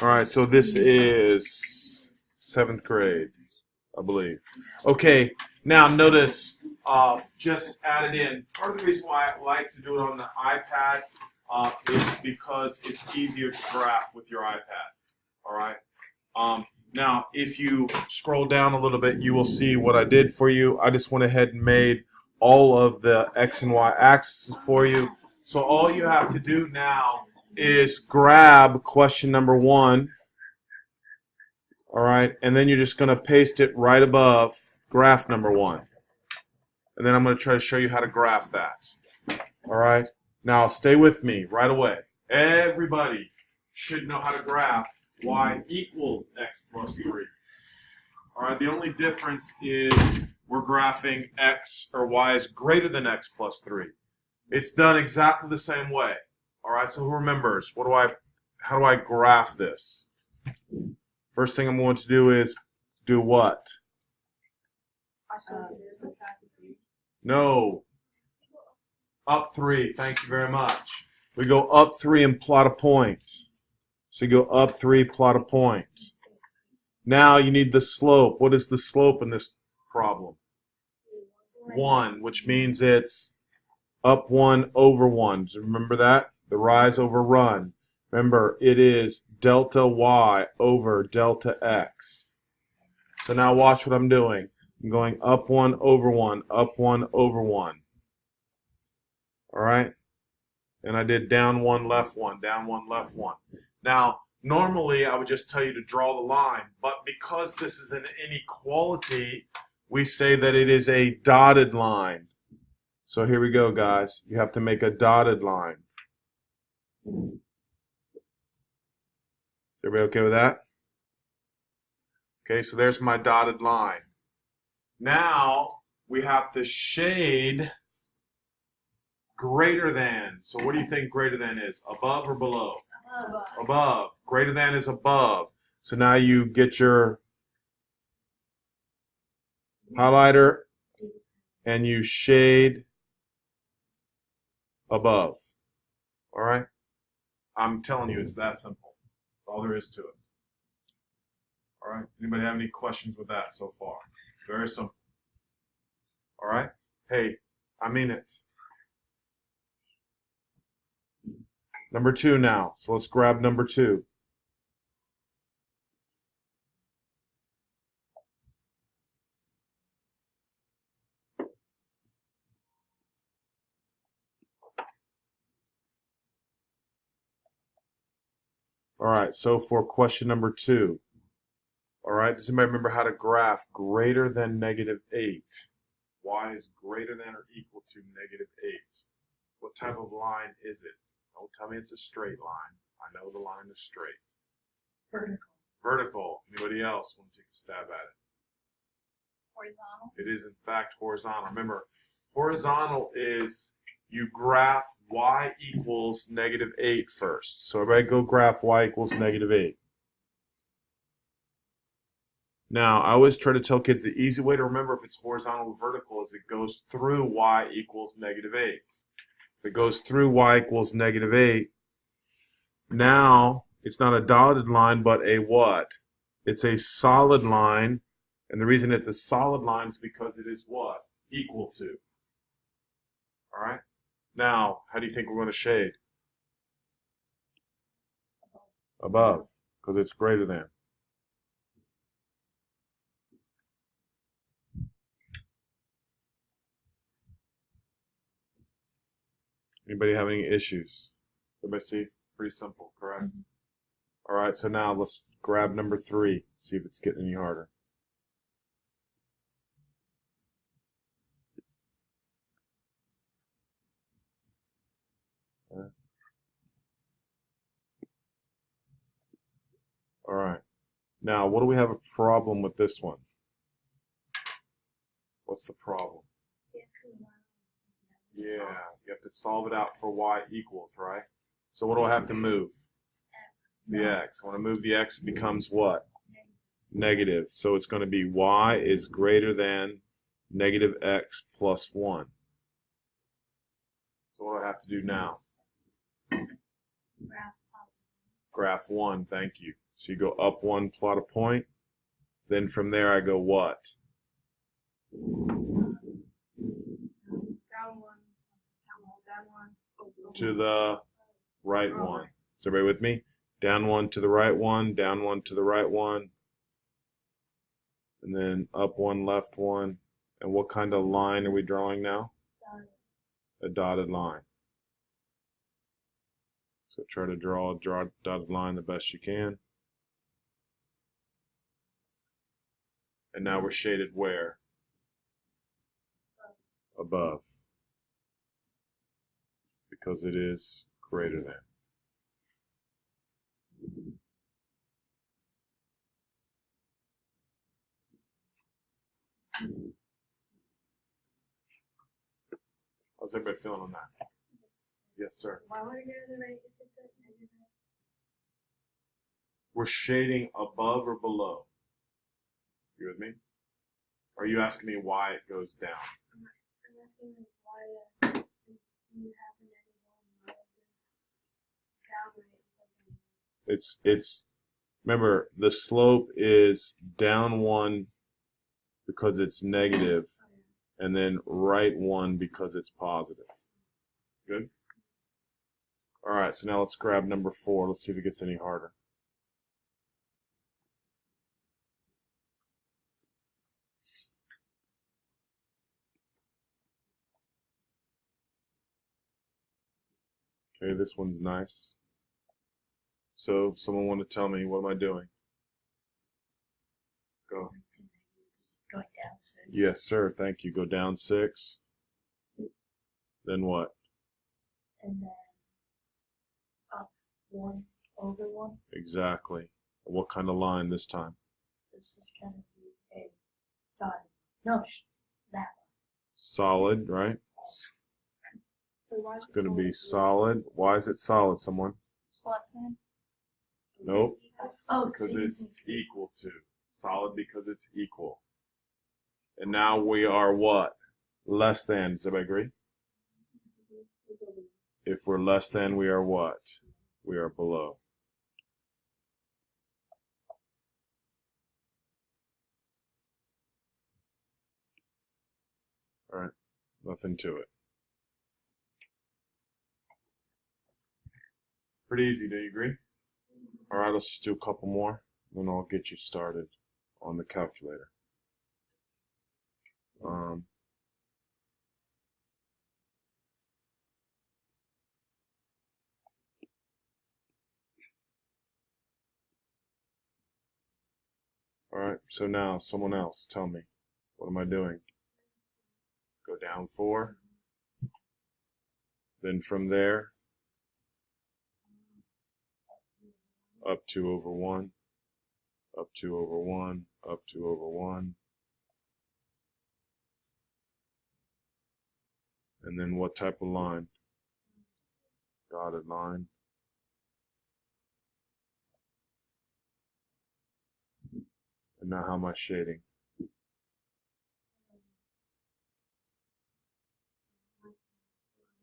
All right, so this is 7th grade, I believe. Okay, now notice, just added in. Part of the reason why I like to do it on the iPad is because it's easier to graph with your iPad. All right. Now, if you scroll down a little bit, you will see what I did for you. I just went ahead and made all of the X and Y axes for you. So all you have to do now is grab question number 1. All right, and then you're just going to paste it right above graph number 1. And then I'm going to try to show you how to graph that. All right, now stay with me right away. Everybody should know how to graph y equals x plus 3. All right, the only difference is we're graphing x or y is greater than x plus 3. It's done exactly the same way. All right, so who remembers? How do I graph this? First thing I'm going to do is do what? No. Up 3. Thank you very much. We go up 3 and plot a point. So you go up 3, plot a point. Now you need the slope. What is the slope in this problem? 1, which means it's up 1 over 1. Do you remember that? The rise over run. Remember, it is delta y over delta x. So now watch what I'm doing. I'm going up 1 over 1, up 1 over 1. All right? And I did down 1, left 1, down 1, left 1. Now, normally I would just tell you to draw the line, but because this is an inequality, we say that it is a dotted line. So here we go, guys. You have to make a dotted line. Is everybody okay with that? Okay, so there's my dotted line. Now we have to shade greater than. So what do you think greater than is? Above or below? Above. Above. Greater than is above. So now you get your highlighter and you shade above. All right? I'm telling you, it's that simple. That's all there is to it. All right? Anybody have any questions with that so far? Very simple. All right? Hey, I mean it. Number 2 now. So let's grab number 2. All right, so for question number 2, all right, does anybody remember how to graph greater than negative 8? Y is greater than or equal to negative 8. What type of line is it? Don't tell me it's a straight line. I know the line is straight. Vertical. Vertical. Anybody else want to take a stab at it? Horizontal. It is, in fact, horizontal. Remember, horizontal is you graph y equals negative 8 first. So everybody go graph y equals negative 8. Now, I always try to tell kids the easy way to remember if it's horizontal or vertical is it goes through y equals negative 8. If it goes through y equals negative 8, now it's not a dotted line, but a what? It's a solid line. And the reason it's a solid line is because it is what? Equal to. All right? Now, how do you think we're going to shade? Above, because it's greater than. Anybody have any issues? Everybody see? Pretty simple, correct? All right, so now let's grab number 3, see if it's getting any harder. All right. Now, what do we have a problem with this one? What's the problem? Yeah, you have to solve it out for y equals, right? So what do I have to move? The x. When I move the x, it becomes what? Negative. So it's going to be y is greater than negative x plus 1. So what do I have to do now? Graph 1, thank you. So you go up 1, plot a point. Then from there I go what? Down one. To the right one. Is everybody with me? Down 1 to the right 1, down 1 to the right 1. And then up 1, left 1. And what kind of line are we drawing now? A dotted line. So try to draw a dotted line the best you can. And now we're shaded where? Above. Because it is greater than. How's everybody feeling on that? Yes, sir. Why would it go to the right if it's a negative? We're shading above or below. You with me? Or are you asking me why it goes down? I'm asking like why you have a negative one, down right. It's remember the slope is down 1 because it's negative, and then right 1 because it's positive. Good? All right, so now let's grab number 4. Let's see if it gets any harder. Okay, this one's nice. So, someone want to tell me, what am I doing? Go. Going down 6. Yes, sir. Thank you. Go down 6. Then what? And then up 1 over 1. Exactly. What kind of line this time? This is going to be a dot. No, that one. Solid, right? It's going to be solid. Why is it solid, someone? Less than? Nope. Oh, Because it's equal to. Solid because it's equal. And now we are what? Less than. Does everybody agree? If we're less than, we are what? We are below. All right. Nothing to it. Pretty easy, do you agree? All right, let's just do a couple more, then I'll get you started on the calculator. All right, so now someone else, tell me, what am I doing? Go down 4, then from there, up 2 over 1, up 2 over 1, up 2 over 1. And then what type of line? Dotted line. And now how am I shading?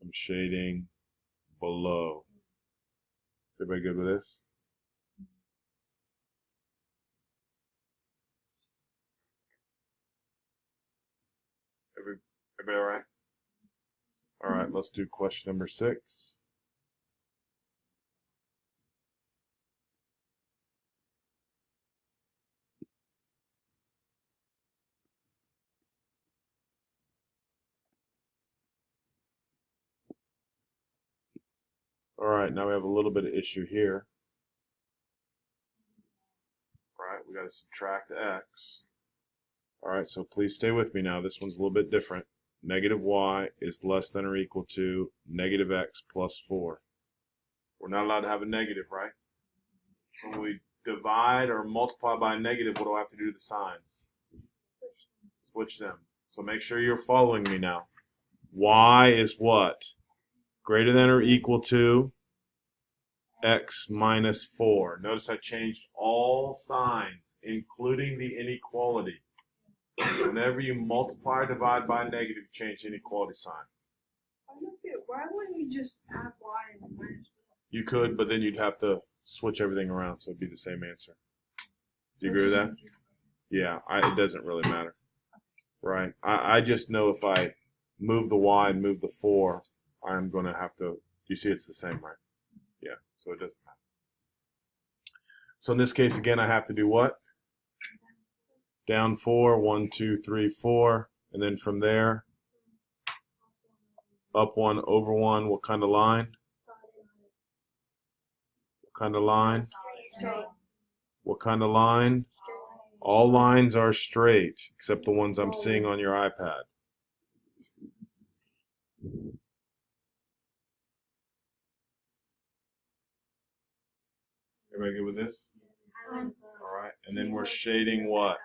I'm shading below. Everybody good with this? Everybody all right? All right, let's do question number 6. All right, now we have a little bit of issue here. All right, we got to subtract x. All right, so please stay with me now. This one's a little bit different. Negative y is less than or equal to negative x plus 4. We're not allowed to have a negative, right? When we divide or multiply by a negative, what do I have to do to the signs? Switch them. So make sure you're following me now. Y is what? Greater than or equal to x minus 4. Notice I changed all signs, including the inequality. Whenever you multiply or divide by a negative, change the inequality sign. Why wouldn't you just add y and minus 4? You could, but then you'd have to switch everything around so it'd be the same answer. Do you agree with that? Yeah, it doesn't really matter. Right? I just know if I move the y and move the 4, I'm going to have to, you see it's the same, right? Yeah, so it doesn't matter. So in this case, again, I have to do what? Down 4, 1, 2, 3, 4, and then from there, up 1, over 1. What kind of line? What kind of line? What kind of line? All lines are straight, except the ones I'm seeing on your iPad. Everybody good with this? All right, and then we're shading what?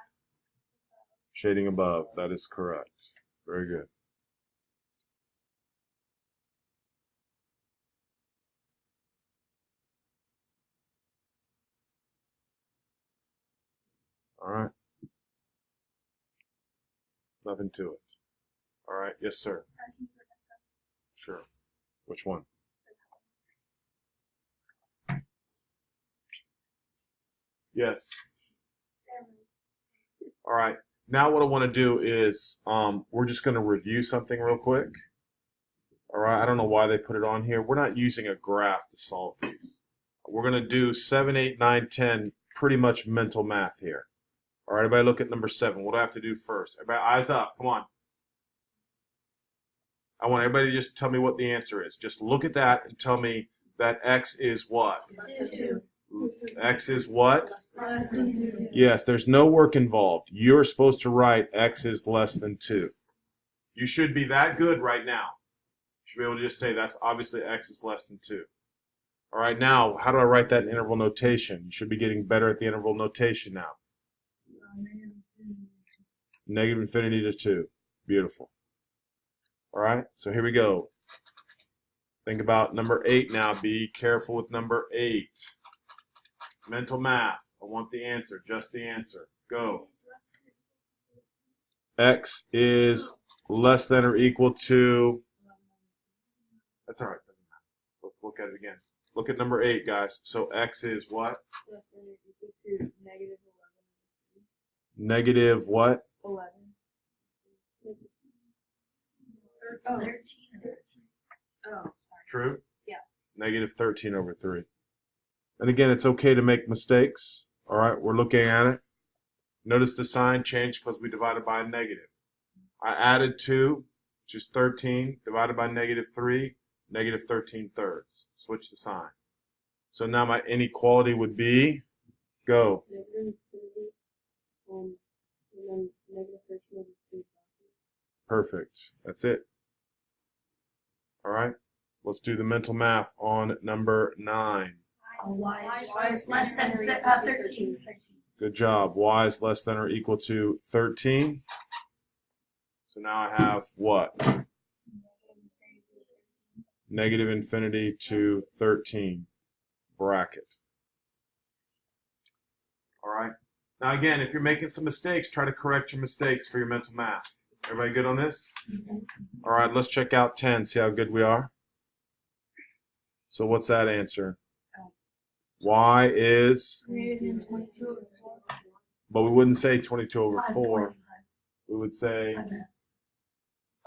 Shading above. That is correct. Very good. All right. Nothing to it. All right. Yes, sir. Sure. Which one? Yes. All right. Now what I want to do is we're just going to review something real quick. All right. I don't know why they put it on here. We're not using a graph to solve these. We're going to do 7, 8, 9, 10, pretty much mental math here. All right. Everybody look at number 7. What do I have to do first? Everybody eyes up. Come on. I want everybody to just tell me what the answer is. Just look at that and tell me that x is what? X is what? Yes, there's no work involved. You're supposed to write x is less than 2. You should be that good right now. You should be able to just say that's obviously x is less than 2. All right, now, how do I write that in interval notation? You should be getting better at the interval notation now. Negative infinity to 2. Beautiful. All right, so here we go. Think about number 8 now. Be careful with number 8. Mental math. I want the answer, just the answer. Go. X is less than or equal to. That's all right. Let's look at it again. Look at number 8, guys. So X is what? Less than or equal to negative 11. Negative what? 11. Oh, 13. Oh, sorry. True? Yeah. Negative 13 over 3. And again, it's okay to make mistakes. All right, we're looking at it. Notice the sign changed because we divided by a negative. I added 2, which is 13, divided by negative 3, negative 13 thirds. Switch the sign. So now my inequality would be, go. Negative infinity, and then negative 13 over 3. Perfect. That's it. All right, let's do the mental math on number 9. Y is less than 13. Good job. Y is less than or equal to 13. So now I have what? Negative infinity to 13 bracket. All right. Now again, if you're making some mistakes, try to correct your mistakes for your mental math. Everybody good on this? All right, let's check out 10, see how good we are. So what's that answer? Y is, Greater than 22 over 4. but we wouldn't say 22 over 4. We would say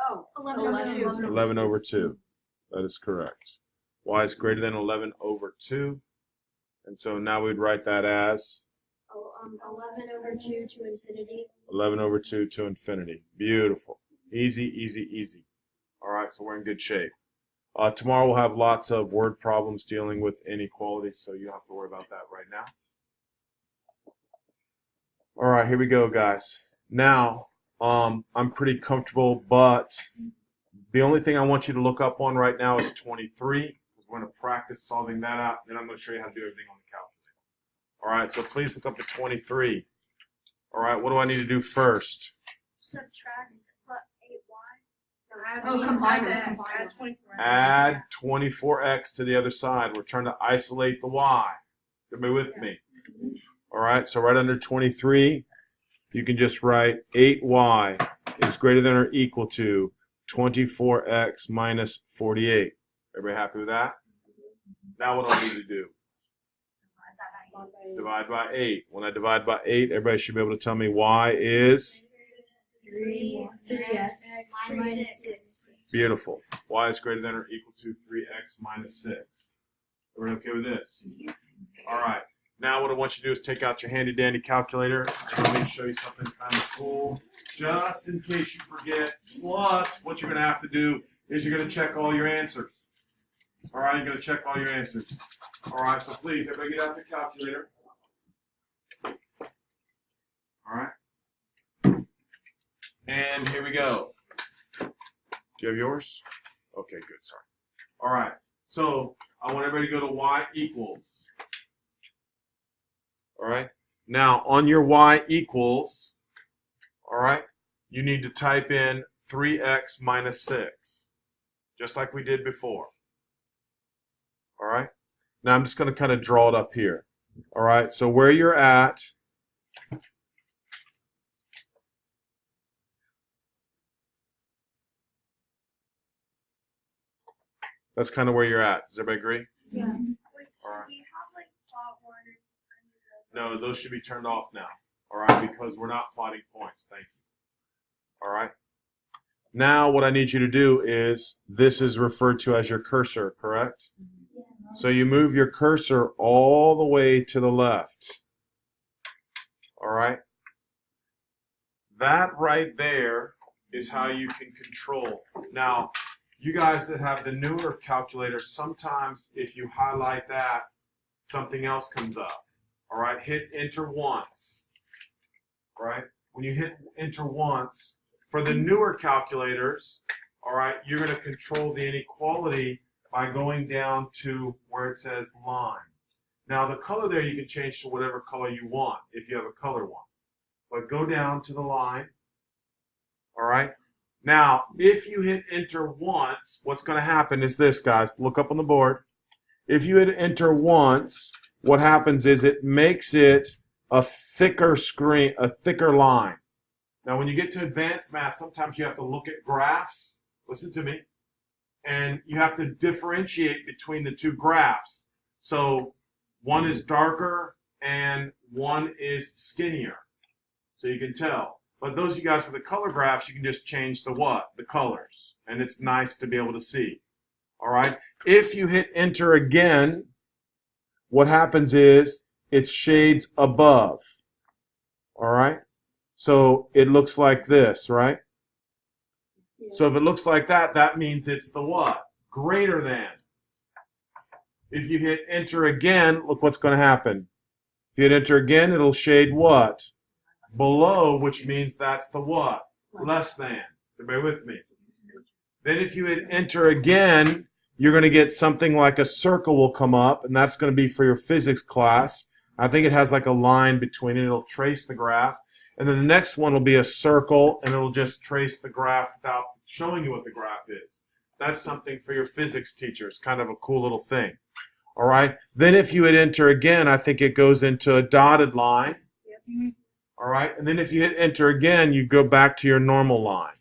Oh, 11 over 2. 11 over 2. That is correct. Y is greater than 11 over 2. And so now we'd write that as 11 over 2 to infinity. 11 over 2 to infinity. Beautiful. Easy, easy, easy. All right, so we're in good shape. Tomorrow we'll have lots of word problems dealing with inequality, so you don't have to worry about that right now. All right, here we go, guys. Now, I'm pretty comfortable, but the only thing I want you to look up on right now is 23, because we're going to practice solving that out, then I'm going to show you how to do everything on the calculator. All right, so please look up at 23. All right, what do I need to do first? Subtract 8y. Oh, combine them. Add 24. Add 24x to the other side. We're trying to isolate the y. Everybody with me? All right, so right under 23, you can just write 8y is greater than or equal to 24x minus 48. Everybody happy with that? Now what do I need to do? Divide by 8. When I divide by 8, everybody should be able to tell me y is 3x minus 6. beautiful. Y is greater than or equal to 3x minus 6. Everybody okay with this? All right. Now what I want you to do is take out your handy dandy calculator. And let me show you something kind of cool, just in case you forget. Plus, what you're going to have to do is you're going to check all your answers. All right, you're going to check all your answers. All right, so please, everybody get out the calculator. All right. And here we go. Do you have yours? Okay, good, sorry. All right, so I want everybody to go to y equals. All right, now on your y equals, all right, you need to type in 3x minus 6, just like we did before. All right, now I'm just going to kind of draw it up here. All right, so where you're at, that's kind of where you're at. Does everybody agree? Yeah. All right. No, those should be turned off now. All right, because we're not plotting points. Thank you. All right. Now what I need you to do is, this is referred to as your cursor, correct? So you move your cursor all the way to the left. All right. That right there is how you can control. Now, you guys that have the newer calculators, sometimes if you highlight that, something else comes up. All right, hit enter once. All right, when you hit enter once, for the newer calculators, all right, you're going to control the inequality by going down to where it says line. Now, the color there you can change to whatever color you want if you have a color one. But go down to the line. All right. Now, if you hit enter once, what's going to happen is this, guys. Look up on the board. If you hit enter once, what happens is it makes it a thicker screen, a thicker line. Now, when you get to advanced math, sometimes you have to look at graphs. Listen to me. And you have to differentiate between the two graphs. So one is darker and one is skinnier. So you can tell. But those of you guys with the color graphs, you can just change the what? The colors. And it's nice to be able to see. All right. If you hit enter again, what happens is it shades above. All right. So it looks like this, right? So if it looks like that, that means it's the what? Greater than. If you hit enter again, look what's going to happen. If you hit enter again, it'll shade what? Below, which means that's the what? Less than. Everybody with me? Then if you hit enter again, you're going to get something like a circle will come up, and that's going to be for your physics class. I think it has like a line between it. It'll trace the graph. And then the next one will be a circle, and it'll just trace the graph without showing you what the graph is. That's something for your physics teacher. It's kind of a cool little thing. All right. Then if you hit enter again, I think it goes into a dotted line. Yep. All right. And then if you hit enter again, you go back to your normal line.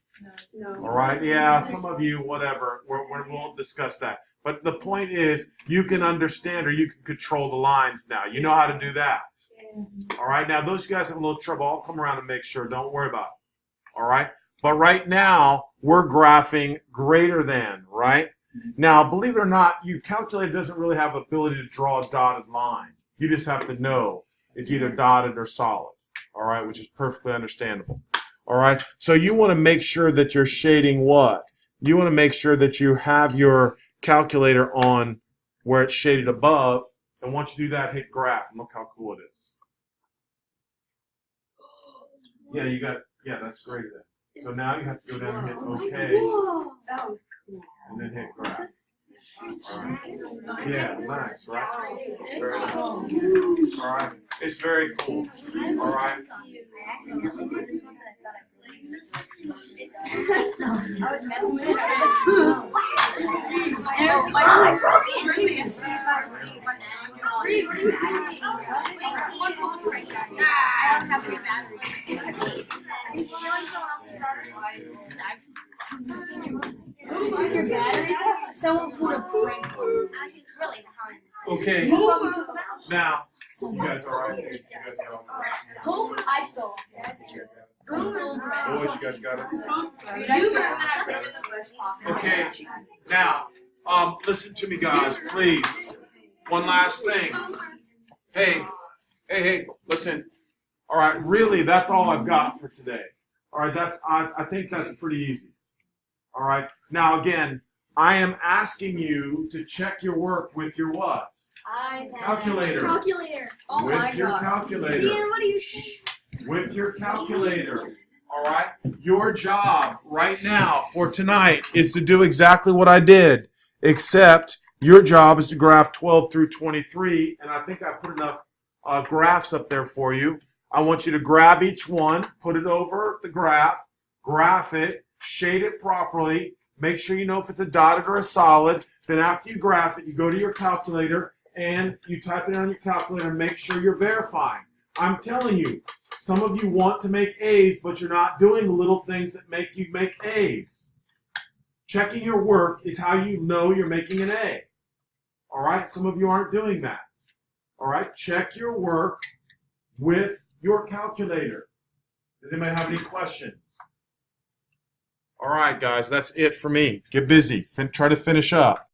No. All right. Yeah, some of you, whatever. We won't discuss that. But the point is, you can understand or you can control the lines now. You know how to do that. All right. Now, those of you guys have a little trouble, I'll come around and make sure. Don't worry about it. All right. But right now, we're graphing greater than, right? Now, believe it or not, your calculator doesn't really have the ability to draw a dotted line. You just have to know it's either dotted or solid, all right, which is perfectly understandable. All right, so you want to make sure that you're shading what? You want to make sure that you have your calculator on where it's shaded above, and once you do that, hit graph, and look how cool it is. Yeah, you got, yeah, that's greater than. So now you have to go down and hit OK. Whoa, that was cool. And then hit graph. All right. Yeah, nice, right? Very nice. All right. It's very cool. All right. I was messing with it. I don't have any batteries. Are you stealing someone else's batteries? Your batteries? Someone put a prank on you. Okay. Now, You guys all right? You guys got Poop, I stole. Boom, boys, you guys got it? Zoomer. Okay, now, listen to me, guys, please. One last thing. Hey, listen. All right, really, that's all I've got for today. All right, I think that's pretty easy. All right, now again, I am asking you to check your work with your what? Calculator. Calculator. Oh With my your God. calculator. Ian, what are you saying? With your calculator. All right? Your job right now for tonight is to do exactly what I did, except your job is to graph 12 through 23, and I think I put enough graphs up there for you. I want you to grab each one, put it over the graph it, shade it properly, make sure you know if it's a dotted or a solid. Then after you graph it, you go to your calculator and you type it on your calculator and make sure you're verifying. I'm telling you, some of you want to make A's, but you're not doing the little things that make you make A's. Checking your work is how you know you're making an A. All right? Some of you aren't doing that. All right? Check your work with your calculator. Does anybody have any questions? All right, guys, that's it for me. Get busy. Try to finish up.